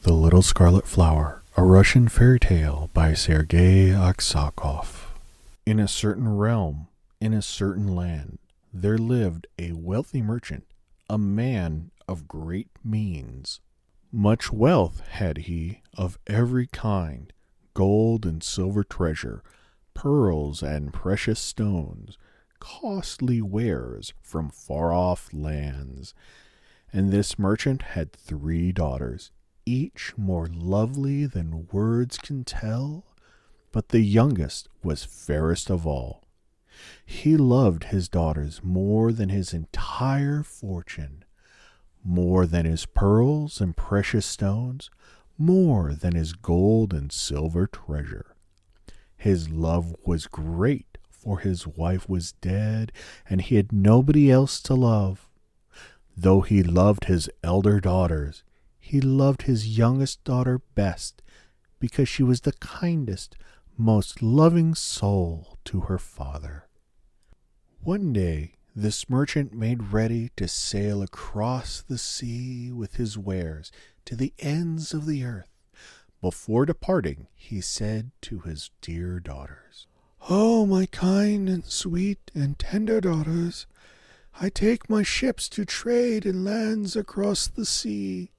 The Little Scarlet Flower, a Russian fairy tale by Sergei Aksakov. In a certain realm, in a certain land, there lived a wealthy merchant, a man of great means. Much wealth had he, of every kind, gold and silver treasure, pearls and precious stones, costly wares from far-off lands. And this merchant had 3 daughters, each more lovely than words can tell, but the youngest was fairest of all. He loved his daughters more than his entire fortune, more than his pearls and precious stones, more than his gold and silver treasure. His love was great, for his wife was dead, and he had nobody else to love. Though he loved his elder daughters, he loved his youngest daughter best, because she was the kindest, most loving soul to her father. One day this merchant made ready to sail across the sea with his wares to the ends of the earth. Before departing, he said to his dear daughters, "Oh, my kind and sweet and tender daughters, I take my ships to trade in lands across the sea.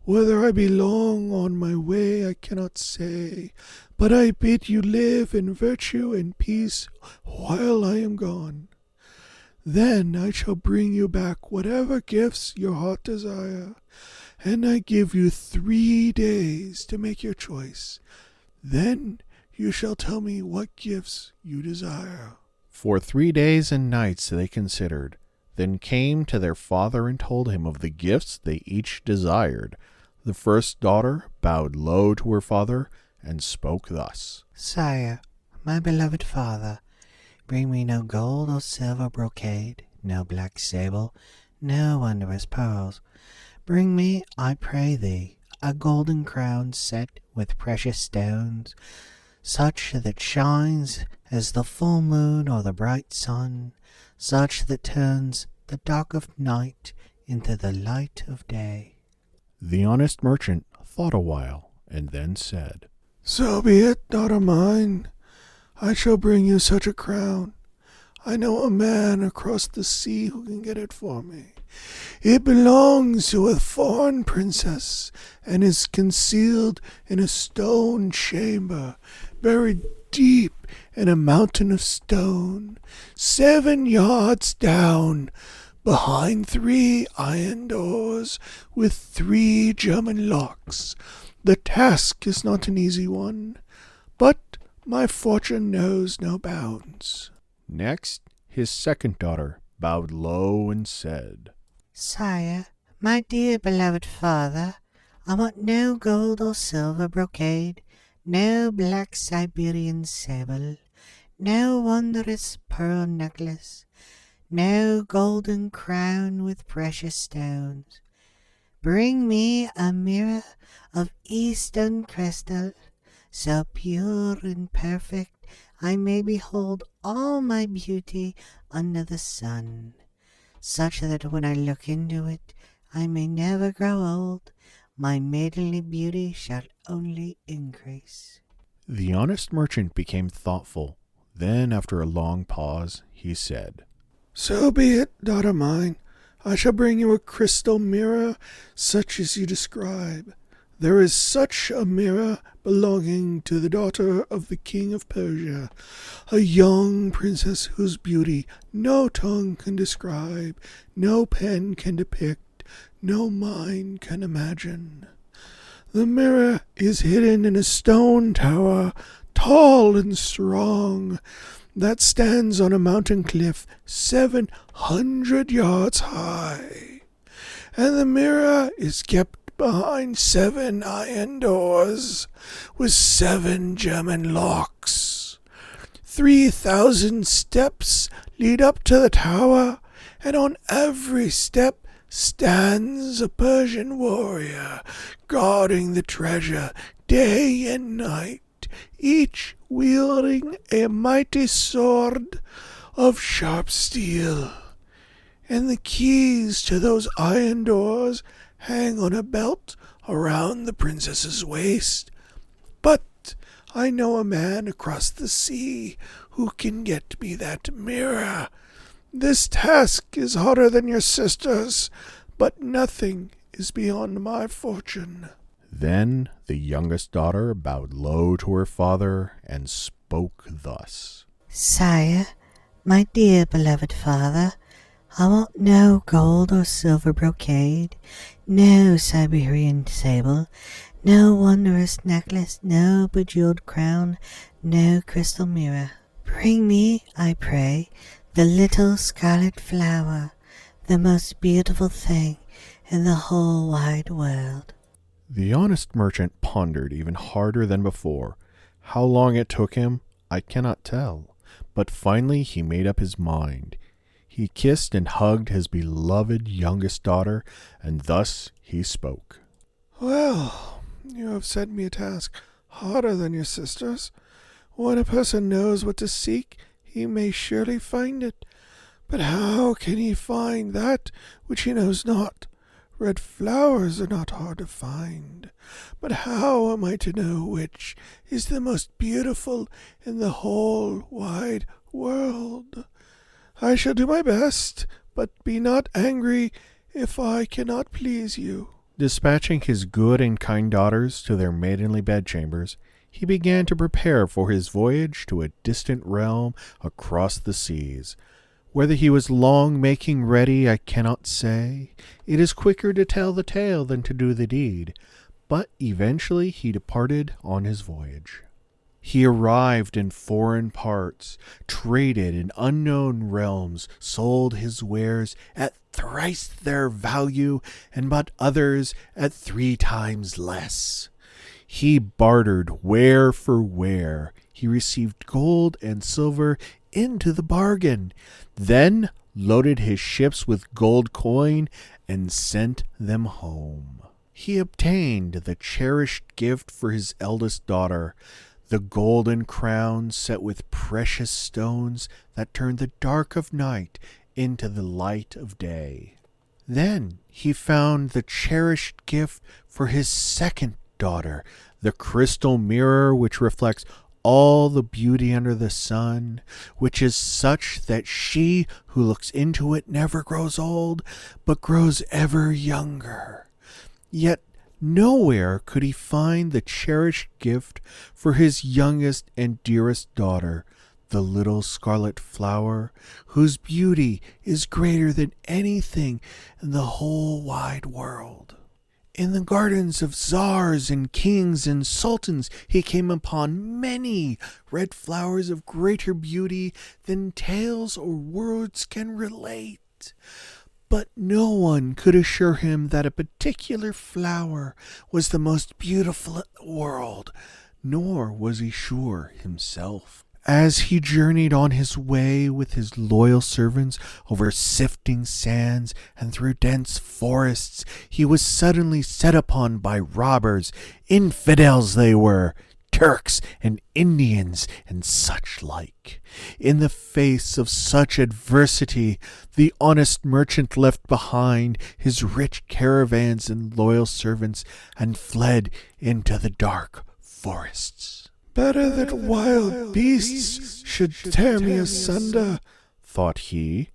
Whether I be long on my way I cannot say, but I bid you live in virtue and peace while I am gone. Then I shall bring you back whatever gifts your heart desire, and I give you 3 days to make your choice. Then you shall tell me what gifts you desire." For 3 days and nights they considered, then came to their father and told him of the gifts they each desired. The first daughter bowed low to her father and spoke thus: "Sire, my beloved father, bring me no gold or silver brocade, no black sable, no wondrous pearls. Bring me, I pray thee, a golden crown set with precious stones, such that shines as the full moon or the bright sun, such that turns the dark of night into the light of day." The honest merchant thought a while, and then said, "So be it, daughter mine. I shall bring you such a crown. I know a man across the sea who can get it for me. It belongs to a foreign princess, and is concealed in a stone chamber, buried deep in a mountain of stone, 7 yards down, behind 3 iron doors with 3 German locks. The task is not an easy one, but my fortune knows no bounds." Next, his second daughter bowed low and said, "Sire, my dear beloved father, I want no gold or silver brocade, no black Siberian sable, no wondrous pearl necklace, no golden crown with precious stones. Bring me a mirror of Eastern crystal, so pure and perfect I may behold all my beauty under the sun, such that when I look into it I may never grow old, my maidenly beauty shall only increase." The honest merchant became thoughtful. Then, after a long pause, he said, "So be it, daughter mine. I shall bring you a crystal mirror such as you describe. There is such a mirror belonging to the daughter of the king of Persia, a young princess whose beauty no tongue can describe, no pen can depict, no mind can imagine. The mirror is hidden in a stone tower, tall and strong, that stands on a mountain cliff 700 yards high, and the mirror is kept behind 7 iron doors with 7 German locks. 3,000 steps lead up to the tower, and on every step stands a Persian warrior guarding the treasure day and night, each wielding a mighty sword of sharp steel, and the keys to those iron doors hang on a belt around the princess's waist. But I know a man across the sea who can get me that mirror. This task is harder than your sister's, but nothing is beyond my fortune." Then the youngest daughter bowed low to her father and spoke thus. "Sire, my dear beloved father, I want no gold or silver brocade, no Siberian sable, no wondrous necklace, no bejeweled crown, no crystal mirror. Bring me, I pray, the little scarlet flower, the most beautiful thing in the whole wide world." The honest merchant pondered even harder than before. How long it took him, I cannot tell, but finally he made up his mind. He kissed and hugged his beloved youngest daughter, and thus he spoke. "Well, you have set me a task harder than your sister's. When a person knows what to seek, he may surely find it. But how can he find that which he knows not? Red flowers are not hard to find. But how am I to know which is the most beautiful in the whole wide world? I shall do my best, but be not angry if I cannot please you." Dispatching his good and kind daughters to their maidenly bedchambers, he began to prepare for his voyage to a distant realm across the seas. Whether he was long making ready, I cannot say. It is quicker to tell the tale than to do the deed. But eventually he departed on his voyage. He arrived in foreign parts, traded in unknown realms, sold his wares at thrice their value, and bought others at 3 times less. He bartered ware for ware. He received gold and silver into the bargain, then loaded his ships with gold coin and sent them home. He obtained the cherished gift for his eldest daughter, the golden crown set with precious stones that turned the dark of night into the light of day. Then he found the cherished gift for his second daughter, the crystal mirror which reflects all the beauty under the sun, which is such that she who looks into it never grows old, but grows ever younger. Yet nowhere could he find the cherished gift for his youngest and dearest daughter, the little scarlet flower, whose beauty is greater than anything in the whole wide world. In the gardens of czars and kings and sultans he came upon many red flowers of greater beauty than tales or words can relate. But no one could assure him that a particular flower was the most beautiful in the world, nor was he sure himself. As he journeyed on his way with his loyal servants over sifting sands and through dense forests, he was suddenly set upon by robbers. Infidels they were, Turks and Indians and such like. In the face of such adversity, the honest merchant left behind his rich caravans and loyal servants and fled into the dark forests. "Better that wild beasts should tear me asunder," thought he.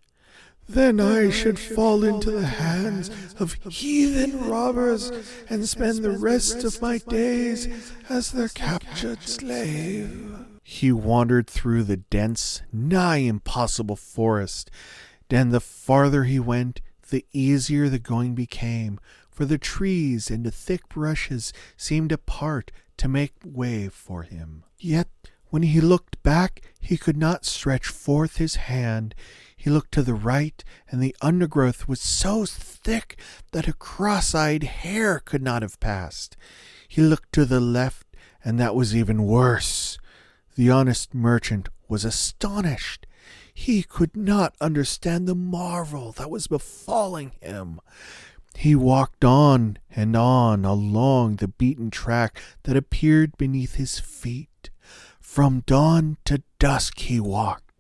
"Then I should fall into the hands of heathen robbers and spend the rest of my days as their captured slave." He wandered through the dense, nigh impossible forest, and the farther he went, the easier the going became, for the trees and the thick brushes seemed to part to make way for him. Yet when he looked back, he could not stretch forth his hand. He looked to the right, and the undergrowth was so thick that a cross-eyed hare could not have passed. He looked to the left, and that was even worse. The honest merchant was astonished. He could not understand the marvel that was befalling him. He walked on and on along the beaten track that appeared beneath his feet. From dawn to dusk he walked,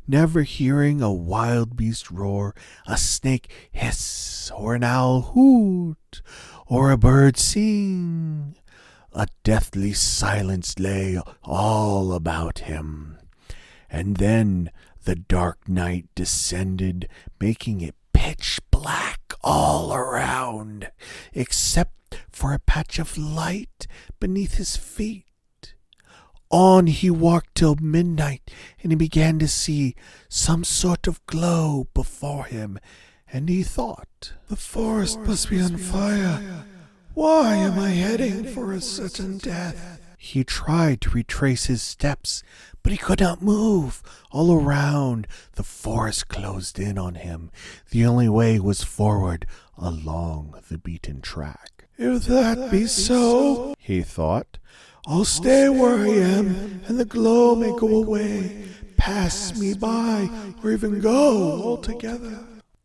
never hearing a wild beast roar, a snake hiss, or an owl hoot, or a bird sing. A deathly silence lay all about him. And then the dark night descended, making it pitch black all around, except for a patch of light beneath his feet. On he walked till midnight, and he began to see some sort of glow before him, and he thought, The forest must be on fire. Why am I heading for a certain death? He tried to retrace his steps, but he could not move. All around, the forest closed in on him. The only way was forward, along the beaten track. If that be so, He thought, I'll stay where I am, and the glow may go away, pass me by, or even go altogether.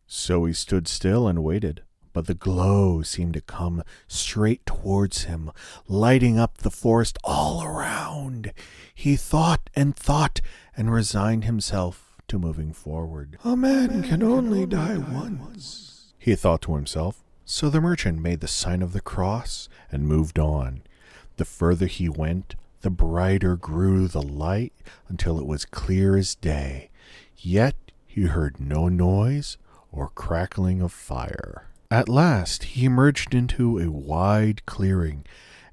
So he stood still and waited. But the glow seemed to come straight towards him, lighting up the forest all around. He thought and resigned himself to moving forward. A man can only die once, He thought to himself. So the merchant made the sign of the cross and moved on. The further he went, the brighter grew the light until it was clear as day. Yet he heard no noise or crackling of fire. At last he emerged into a wide clearing,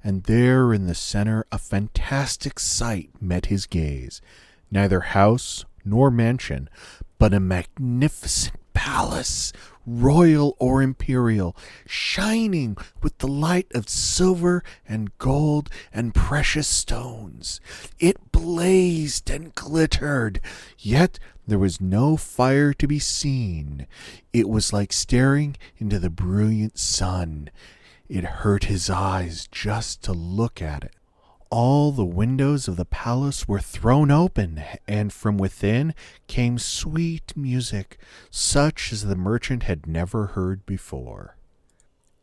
and there in the center a fantastic sight met his gaze. Neither house nor mansion, but a magnificent palace, royal or imperial, shining with the light of silver and gold and precious stones. It blazed and glittered, yet there was no fire to be seen. It was like staring into the brilliant sun. It hurt his eyes just to look at it. All the windows of the palace were thrown open, and from within came sweet music, such as the merchant had never heard before.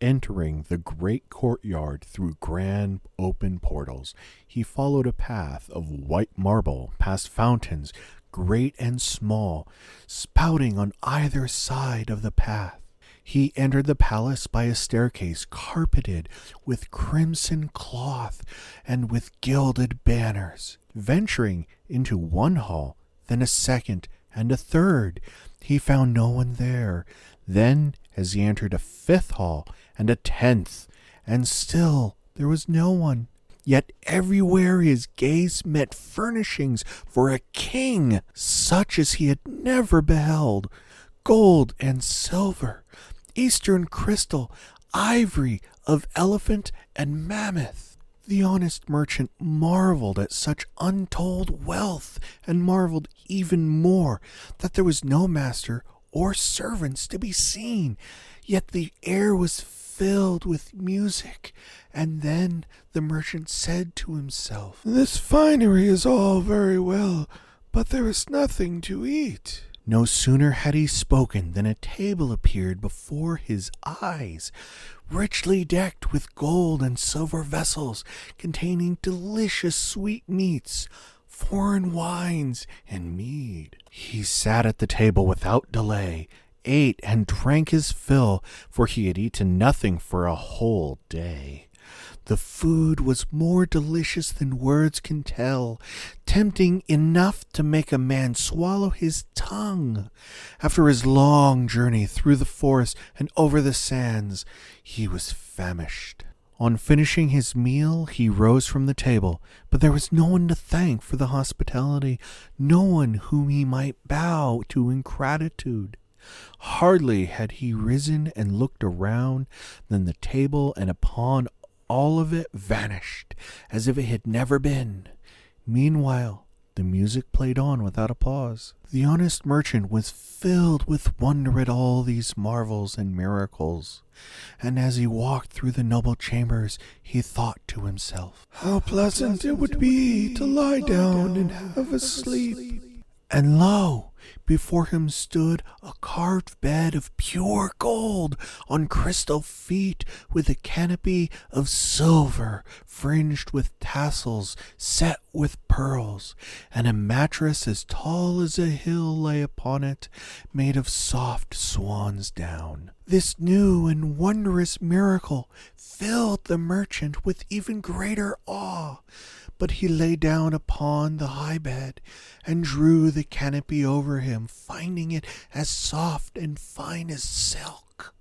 Entering the great courtyard through grand open portals, he followed a path of white marble past fountains, great and small, spouting on either side of the path. He entered the palace by a staircase carpeted with crimson cloth and with gilded banners. Venturing into one hall, then a second and a third, he found no one there. Then, as he entered a fifth hall and a 10th, and still there was no one. Yet everywhere his gaze met furnishings for a king, such as he had never beheld. Gold and silver, eastern crystal, ivory of elephant and mammoth. The honest merchant marveled at such untold wealth, and marveled even more that there was no master or servants to be seen. Yet the air was filled with music. And then the merchant said to himself, This finery is all very well, but there is nothing to eat. No sooner had he spoken than a table appeared before his eyes, richly decked with gold and silver vessels containing delicious sweetmeats, foreign wines, and mead. He sat at the table without delay, ate and drank his fill, for he had eaten nothing for a whole day. The food was more delicious than words can tell, tempting enough to make a man swallow his tongue. After his long journey through the forest and over the sands, he was famished. On finishing his meal, he rose from the table, but there was no one to thank for the hospitality, no one whom he might bow to in gratitude. Hardly had he risen and looked around than the table and upon all of it vanished, as if it had never been. Meanwhile, the music played on without a pause. The honest merchant was filled with wonder at all these marvels and miracles, and as he walked through the noble chambers, he thought to himself, How pleasant it would be to lie down and have a sleep. And lo, Before him stood a carved bed of pure gold on crystal feet, with a canopy of silver fringed with tassels set with pearls, and a mattress as tall as a hill lay upon it, made of soft swan's down. This new and wondrous miracle filled the merchant with even greater awe, but he lay down upon the high bed and drew the canopy over him, finding it as soft and fine as silk.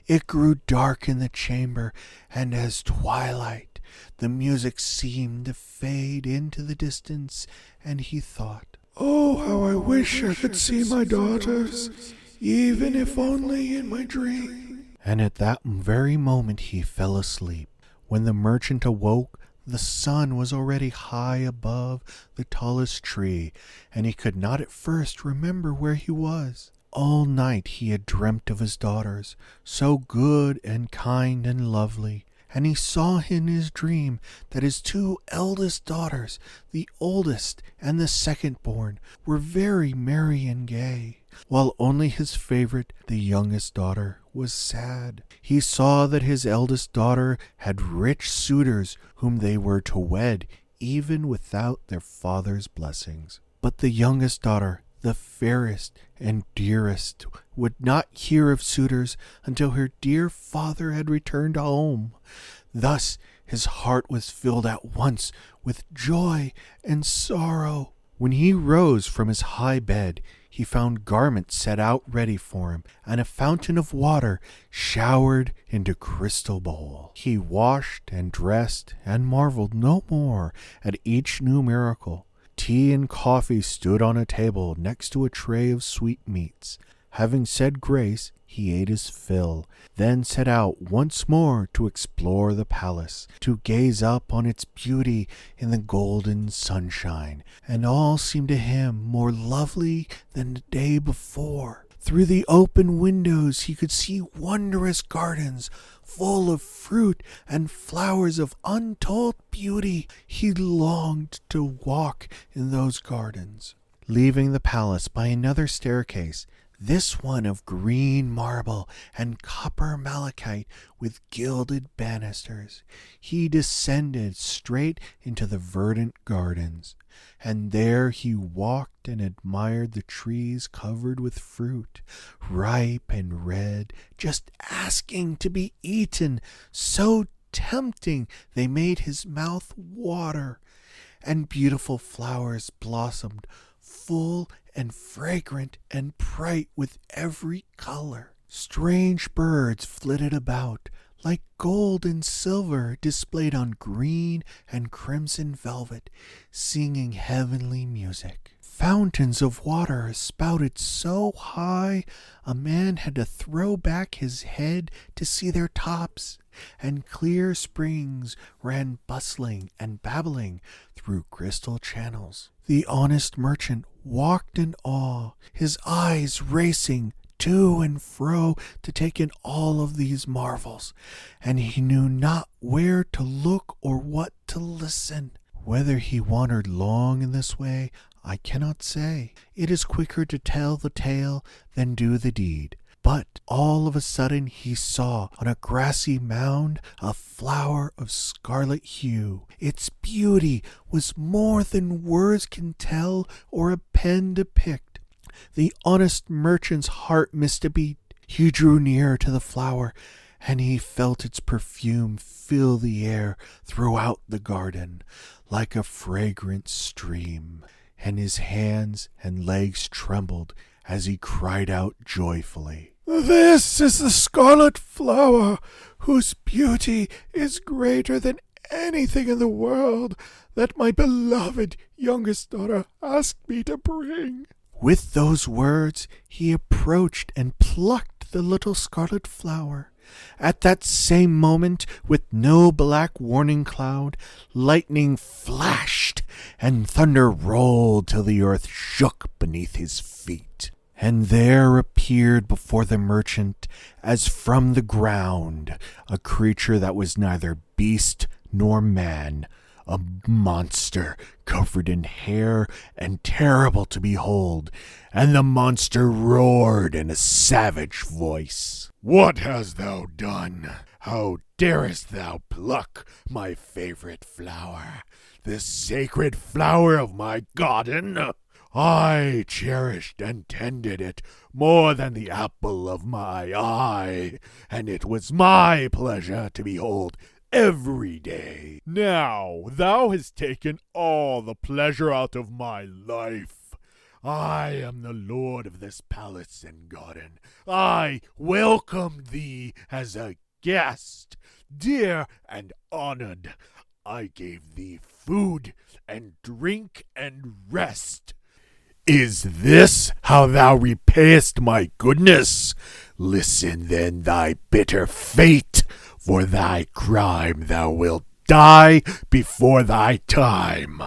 It grew dark in the chamber, and as twilight, the music seemed to fade into the distance, and he thought, Oh, how I wish I could see my daughters, even if only in my dream. And at that very moment he fell asleep. When the merchant awoke, the sun was already high above the tallest tree, and he could not at first remember where he was. All night he had dreamt of his daughters, so good and kind and lovely, and he saw in his dream that his two eldest daughters, the oldest and the second born, were very merry and gay, while only his favorite, the youngest daughter, was sad. He saw that his eldest daughter had rich suitors whom they were to wed, even without their father's blessings. But the youngest daughter, the fairest and dearest, would not hear of suitors until her dear father had returned home. Thus his heart was filled at once with joy and sorrow. When he rose from his high bed, he found garments set out ready for him, and a fountain of water showered into crystal bowl. He washed and dressed, and marveled no more at each new miracle. Tea and coffee stood on a table next to a tray of sweetmeats. Having said grace, he ate his fill, then set out once more to explore the palace, to gaze up on its beauty in the golden sunshine, and all seemed to him more lovely than the day before. Through the open windows he could see wondrous gardens full of fruit and flowers of untold beauty. He longed to walk in those gardens. Leaving the palace by another staircase, this one of green marble and copper malachite with gilded banisters, he descended straight into the verdant gardens, and there he walked and admired the trees covered with fruit, ripe and red, just asking to be eaten, so tempting they made his mouth water, and beautiful flowers blossomed, full and fragrant and bright with every color. Strange birds flitted about, like gold and silver displayed on green and crimson velvet, singing heavenly music. Fountains of water spouted so high a man had to throw back his head to see their tops, and clear springs ran bustling and babbling through crystal channels. The honest merchant walked in awe, his eyes racing to and fro to take in all of these marvels, and he knew not where to look or what to listen. Whether he wandered long in this way, I cannot say. It is quicker to tell the tale than do the deed. But all of a sudden he saw on a grassy mound a flower of scarlet hue. Its beauty was more than words can tell or a pen depict. The honest merchant's heart missed a beat. He drew near to the flower, and he felt its perfume fill the air throughout the garden like a fragrant stream, and his hands and legs trembled as he cried out joyfully, This is the scarlet flower, whose beauty is greater than anything in the world that my beloved youngest daughter asked me to bring. With those words he approached and plucked the little scarlet flower. At that same moment, with no black warning cloud, lightning flashed and thunder rolled till the earth shook beneath his feet. And there appeared before the merchant, as from the ground, a creature that was neither beast nor man, a monster covered in hair and terrible to behold, and the monster roared in a savage voice. "What hast thou done? How darest thou pluck my favorite flower, the sacred flower of my garden? I cherished and tended it more than the apple of my eye, and it was my pleasure to behold every day. Now thou hast taken all the pleasure out of my life. I am the lord of this palace and garden. I welcome thee as a guest, dear and honored. I gave thee food and drink and rest. Is this how thou repayest my goodness? Listen then thy bitter fate. For thy crime thou wilt die before thy time."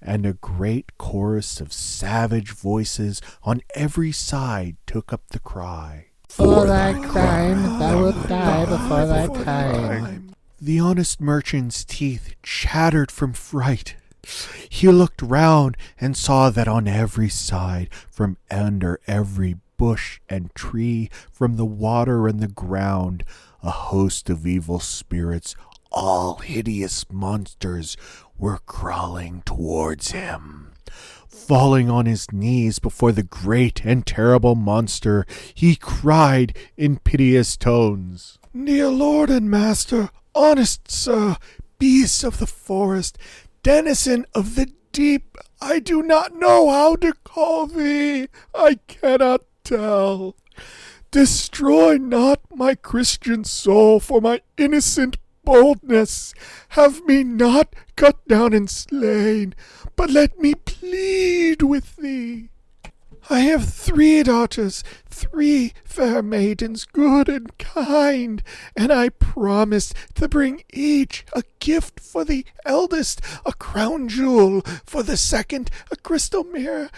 And a great chorus of savage voices on every side took up the cry. For thy crime thou wilt die before thy time. The honest merchant's teeth chattered from fright. He looked round and saw that on every side, from under every bush and tree, from the water and the ground, a host of evil spirits, all hideous monsters, were crawling towards him. Falling on his knees before the great and terrible monster, he cried in piteous tones, "Dear lord and master, honest sir, beast of the forest, denizen of the deep, I do not know how to call thee. I cannot tell. Destroy not my Christian soul for my innocent boldness. Have me not cut down and slain, but let me plead with thee. I have 3 daughters, 3 fair maidens, good and kind, and I promised to bring each a gift. For the eldest, a crown jewel, for the second, a crystal mirror,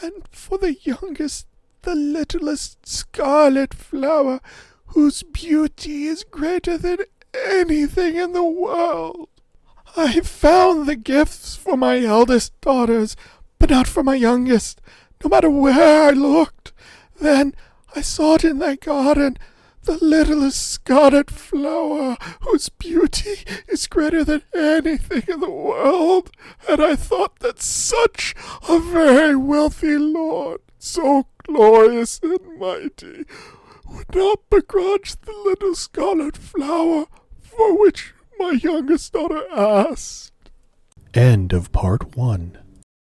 and for the youngest, the littlest scarlet flower, whose beauty is greater than anything in the world. I found the gifts for my eldest daughters, but not for my youngest, no matter where I looked. Then I sought in thy garden the littlest scarlet flower, whose beauty is greater than anything in the world, and I thought that such a very wealthy lord, so glorious and mighty, would not begrudge the little scarlet flower for which my youngest daughter asked." End of part 1.